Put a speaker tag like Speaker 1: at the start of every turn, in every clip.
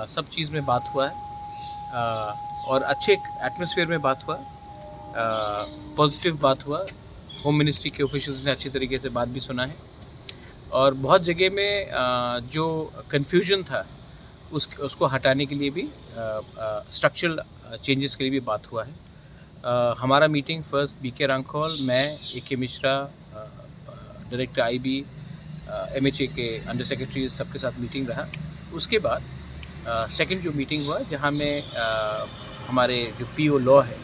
Speaker 1: सब चीज़ में बात हुआ है और अच्छे एटमॉस्फेयर में बात हुआ, पॉजिटिव बात हुआ। होम मिनिस्ट्री के ऑफिशियल्स ने अच्छी तरीके से बात भी सुना है और बहुत जगह में जो कन्फ्यूजन था उसको हटाने के लिए भी स्ट्रक्चरल चेंजेस के लिए भी बात हुआ है। हमारा मीटिंग फर्स्ट बीके रांखौल, मैं, A K. Mishra, director IB, MHA के अंडर सेक्रेटरी सबके साथ मीटिंग रहा। उसके बाद सेकंड जो मीटिंग हुआ जहां में हमारे जो PO लॉ है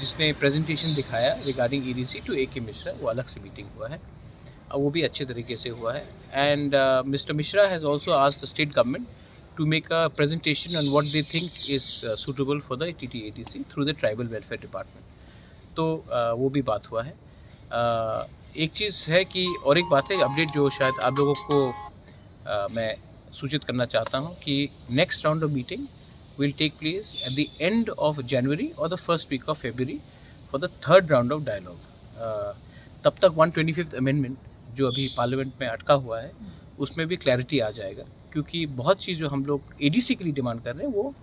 Speaker 1: जिसने प्रेजेंटेशन दिखाया regarding EDC to A.K. Mishra, वो अलग से मीटिंग हुआ है, वो भी अच्छे तरीके से हुआ है। And mister Mishra has also asked the state government to make a presentation on what they think is suitable for the TTADC through the tribal welfare department. तो वो भी बात हुआ है। एक चीज़ है कि और एक बात है अपडेट जो शायद आप लोगों को मैं सूचित करना चाहता हूँ कि next round of meeting will take place at the end of January और the first week of February for the third round of dialogue. तब तक 125th अमेंडमेंट जो अभी पार्लियामेंट में अटका हुआ है उसमें भी क्लैरिटी आ जाएगा, क्योंकि बहुत चीज़ जो हम लोग ADC के लिए डिमांड कर रहे हैं वो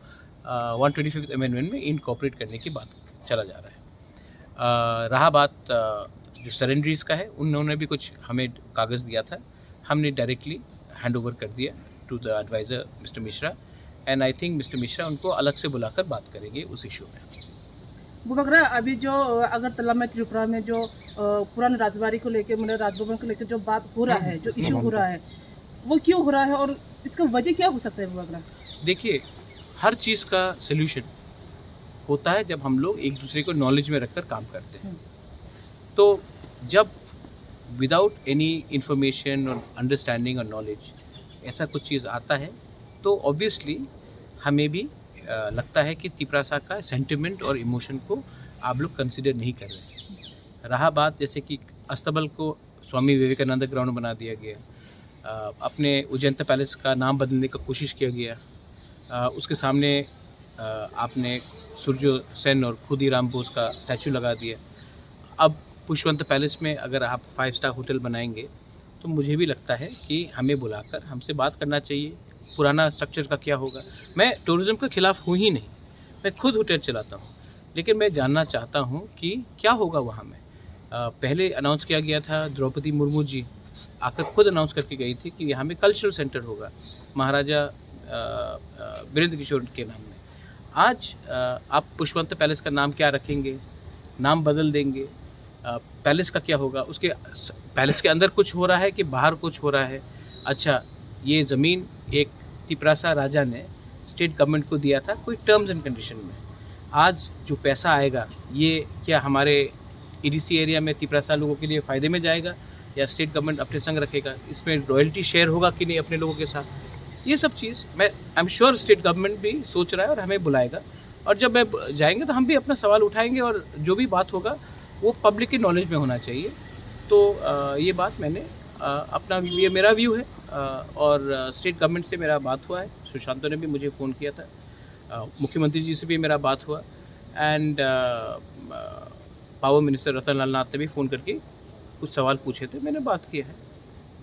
Speaker 1: 125th अमेंडमेंट में इनकॉर्पोरेट करने की बात चला जा रहा है। रहा बात जो सरेंडरीज का है, उन्होंने भी कुछ हमें कागज़ दिया था, हमने डायरेक्टली हैंड ओवर कर दिया to the adviser mister Mishra, and I think mister Mishra उनको अलग से बुलाकर बात करेंगे उस इशू में।
Speaker 2: बुबकरा, अभी जो अगरतला में त्रिपुरा में जो पुराने राजबाड़ी को लेकर, मतलब राजभवन को लेकर जो बात हो रहा है, जो इशू हो रहा है, वो क्यों हो रहा है और इसका वजह क्या हो सकता है बुबकरा?
Speaker 1: देखिए, हर चीज़ का सल्यूशन होता है जब हम लोग एक दूसरे को नॉलेज में रखकर काम करते हैं। तो जब विदाउट एनी इंफॉर्मेशन और अंडरस्टैंडिंग और नॉलेज ऐसा कुछ चीज़ आता है तो ऑब्वियसली हमें भी लगता है कि तिपरासा का सेंटिमेंट और इमोशन को आप लोग कंसिडर नहीं कर रहे। रहा बात जैसे कि अस्तबल को स्वामी विवेकानंद ग्राउंड बना दिया गया, अपने उज्जैन पैलेस का नाम बदलने का कोशिश किया गया, उसके सामने आपने सूर्य सेन और खुदीराम बोस का स्टैचू लगा दिया। अब पुष्पवंत पैलेस में अगर आप 5 स्टार होटल बनाएंगे तो मुझे भी लगता है कि हमें बुलाकर हमसे बात करना चाहिए, पुराना स्ट्रक्चर का क्या होगा। मैं टूरिज़्म के ख़िलाफ़ हूँ ही नहीं, मैं खुद होटल चलाता हूँ, लेकिन मैं जानना चाहता हूँ कि क्या होगा वहाँ में। पहले अनाउंस किया गया था, द्रौपदी मुर्मू जी आकर खुद अनाउंस करके गई थी कि यहाँ में कल्चरल सेंटर होगा महाराजा वीरेंद्र किशोर के नाम में। आज आप पुष्पवंत पैलेस का नाम क्या रखेंगे, नाम बदल देंगे, पैलेस का क्या होगा, उसके पैलेस के अंदर कुछ हो रहा है कि बाहर कुछ हो रहा है। अच्छा, ये ज़मीन एक तिपरासा राजा ने स्टेट गवर्नमेंट को दिया था कोई टर्म्स एंड कंडीशन में। आज जो पैसा आएगा ये क्या हमारे EDC एरिया में तिपरासा लोगों के लिए फ़ायदे में जाएगा या स्टेट गवर्नमेंट अपने संग रखेगा, इसमें रॉयल्टी शेयर होगा कि नहीं अपने लोगों के साथ, ये सब चीज़ मैं I am sure state government भी सोच रहा है और हमें बुलाएगा। और जब मैं जाएंगे तो हम भी अपना सवाल उठाएंगे और जो भी बात होगा वो पब्लिक के नॉलेज में होना चाहिए। तो ये बात मैंने अपना, ये मेरा व्यू है और स्टेट गवर्नमेंट से मेरा बात हुआ है, सुशांतों ने भी मुझे फ़ोन किया था, मुख्यमंत्री जी से भी मेरा बात हुआ, एंड पावर मिनिस्टर रतन लाल नाथ ने भी फ़ोन करके कुछ सवाल पूछे थे, मैंने बात किया है,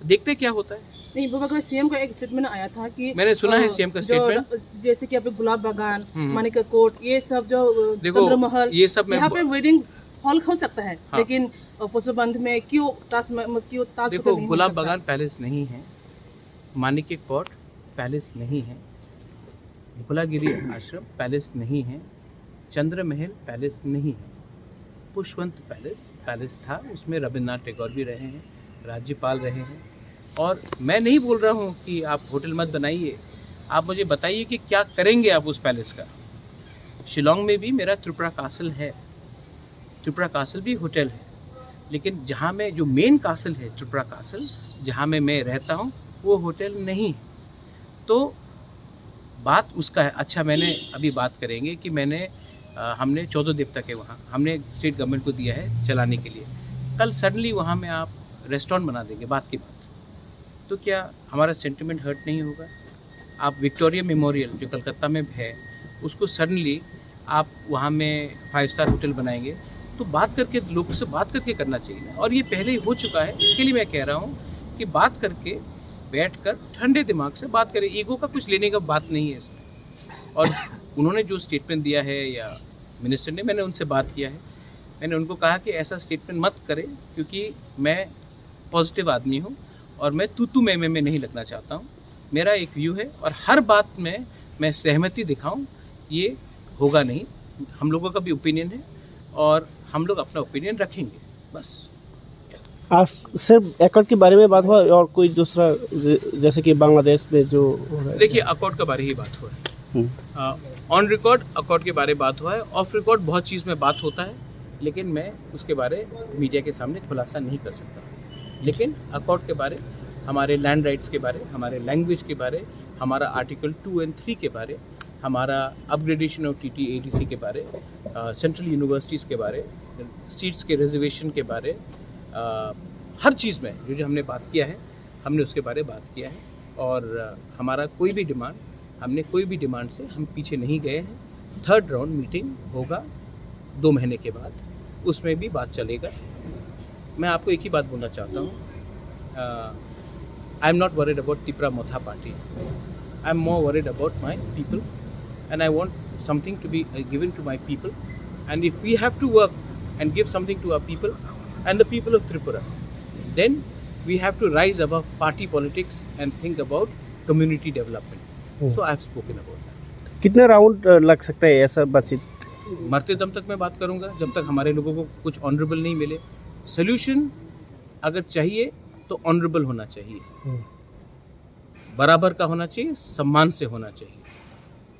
Speaker 1: देखते क्या होता है।
Speaker 2: नहीं, बुबकरा, सीएम का एक स्टेटमेंट आया था कि
Speaker 1: मैंने सुना है सीएम का स्टेटमेंट,
Speaker 2: जैसे कि अभी गुलाब बागान, मानिका कोट, ये सब जो
Speaker 1: देखो
Speaker 2: महल,
Speaker 1: ये सब
Speaker 2: यहाँ पे वेडिंग हॉल हो सकता है,
Speaker 1: हाँ।
Speaker 2: लेकिन पुष्पबंध में क्यों ताज
Speaker 1: देखो, गुलाब बागान पैलेस नहीं है, मानिका कोट पैलेस नहीं है, भोलागिरी आश्रम पैलेस नहीं है, चंद्र महल पैलेस नहीं है, पुष्पवंत पैलेस था, उसमें रविन्द्रनाथ टैगोर भी रहे हैं, राज्यपाल रहे हैं। और मैं नहीं बोल रहा हूँ कि आप होटल मत बनाइए, आप मुझे बताइए कि क्या करेंगे आप उस पैलेस का। शिलोंग में भी मेरा त्रिपुरा कासल है, त्रिपुरा कासल भी होटल है, लेकिन जहाँ में जो मेन कासल है त्रिपुरा कासल, जहाँ में मैं रहता हूँ वो होटल नहीं है। तो बात उसका है। अच्छा, मैंने अभी बात करेंगे कि हमने 14 देवता के वहाँ हमने स्टेट गवर्नमेंट को दिया है चलाने के लिए, कल सडनली वहाँ में आप रेस्टोरेंट बना देंगे बात की बात, तो क्या हमारा सेंटिमेंट हर्ट नहीं होगा? आप विक्टोरिया मेमोरियल जो कलकत्ता में है उसको सडनली आप वहाँ में 5 स्टार होटल बनाएंगे, तो बात करके लोगों से बात करके करना चाहिए ना। और ये पहले ही हो चुका है, इसके लिए मैं कह रहा हूँ कि बात करके बैठकर ठंडे दिमाग से बात करें। ईगो का कुछ लेने का बात नहीं है इसमें। और उन्होंने जो स्टेटमेंट दिया है या मिनिस्टर ने, मैंने उनसे बात किया है, मैंने उनको कहा कि ऐसा स्टेटमेंट मत करें क्योंकि मैं पॉजिटिव आदमी हूँ और मैं तू मैं नहीं लगना चाहता हूँ। मेरा एक व्यू है और हर बात में मैं सहमति दिखाऊं, ये होगा नहीं। हम लोगों का भी ओपिनियन है और हम लोग अपना ओपिनियन रखेंगे, बस।
Speaker 3: आज सिर्फ एकॉर्ड के बारे में बात हुआ और कोई दूसरा, जैसे कि बांग्लादेश में जो हो रहा है?
Speaker 1: देखिए, अकॉर्ड के बारे ही बात हुआ है। ऑन रिकॉर्ड अकॉर्ड के बारे में बात हुआ है। ऑफ रिकॉर्ड बहुत चीज़ में बात होता है, लेकिन मैं उसके बारे मीडिया के सामने खुलासा नहीं कर सकता। लेकिन अकॉर्ड के बारे, हमारे लैंड राइट्स के बारे, हमारे लैंग्वेज के बारे, हमारा आर्टिकल 2 और 3 के बारे, हमारा अपग्रेडेशन ऑफ TTATC के बारे, सेंट्रल यूनिवर्सिटीज़ के बारे, सीट्स के रिजर्वेशन के बारे, हर चीज़ में जो हमने बात किया है, हमने उसके बारे में बात किया है। और हमारा कोई भी डिमांड, हमने कोई भी डिमांड से हम पीछे नहीं गए हैं। 3rd राउंड मीटिंग होगा 2 महीने के बाद, उसमें भी बात चलेगा। मैं आपको एक ही बात बोलना चाहता हूँ, I am not worried about Tipra Motha party, I am more worried about my people and I want something to be given to my people. And if we have to work and give something to our people and the people of Tripura, then we have to rise above party politics and think about community development. So I have spoken about that.
Speaker 3: कितने round लग सकता है ऐसा बातचीत?
Speaker 1: मरते दम तक मैं बात करूंगा, जब तक हमारे लोगों को कुछ ऑनरेबल नहीं मिले। सोल्यूशन अगर चाहिए तो ऑनरेबल होना चाहिए, बराबर का होना चाहिए, सम्मान से होना चाहिए।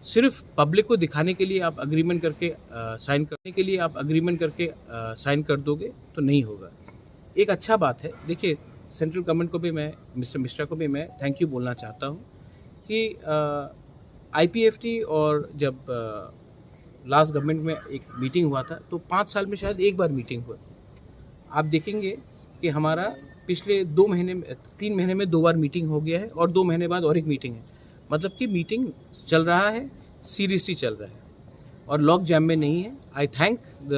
Speaker 1: सिर्फ पब्लिक को दिखाने के लिए आप अग्रीमेंट करके साइन करने के लिए आप अग्रीमेंट करके साइन कर दोगे तो नहीं होगा। एक अच्छा बात है, देखिए, सेंट्रल गवर्नमेंट को भी मैं, मिस्टर मिश्रा को भी मैं थैंक यू बोलना चाहता हूँ कि IPFT और जब लास्ट गवर्नमेंट में एक मीटिंग हुआ था तो 5 साल में शायद एक बार मीटिंग हुआ। आप देखेंगे कि हमारा पिछले 2 महीने में, 3 महीने में 2 बार मीटिंग हो गया है और 2 महीने बाद और एक मीटिंग है। मतलब कि मीटिंग चल रहा है, सीरियसली चल रहा है और लॉक जैम में नहीं है। I thank the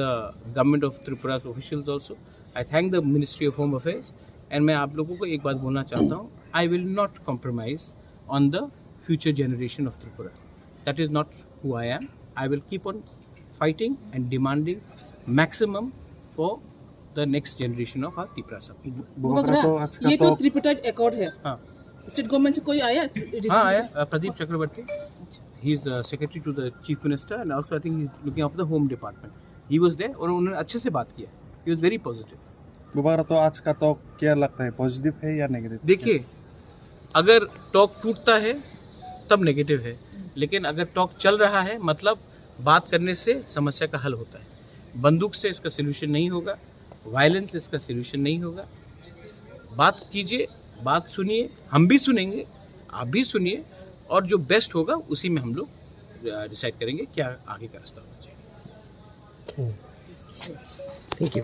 Speaker 1: government of Tripura officials also, I thank the ministry of home affairs. And मैं आप लोगों को एक बात बोलना चाहता हूँ, I will not compromise on the future generation of Tripura. That is not who I am. I will keep on fighting and demanding maximum for the next generation of our Tripura सब।
Speaker 2: ये तो त्रिपुराइट अकॉर्ड है।
Speaker 1: हाँ,
Speaker 2: स्टेट गवर्नमेंट से कोई आया?
Speaker 1: हाँ आया, प्रदीप चक्रवर्ती, he is secretary to the chief minister and also I think he is looking after the home department. He was there और उन्होंने अच्छे से बात किया। He was very positive.
Speaker 4: दोबारा तो आज का टॉक क्या लगता है, पॉजिटिव है या नेगेटिव?
Speaker 1: देखिए, अगर टॉक टूटता है तब नेगेटिव है, लेकिन अगर टॉक चल रहा है मतलब बात करने से समस्या का हल होता है। बंदूक से इसका सोल्यूशन नहीं होगा, वायलेंस से इसका सोल्यूशन नहीं होगा। बात कीजिए, बात सुनिए, हम भी सुनेंगे, आप भी सुनिए और जो बेस्ट होगा उसी में हम लोग डिसाइड करेंगे क्या आगे का रास्ता होना चाहिए।
Speaker 3: Thank you.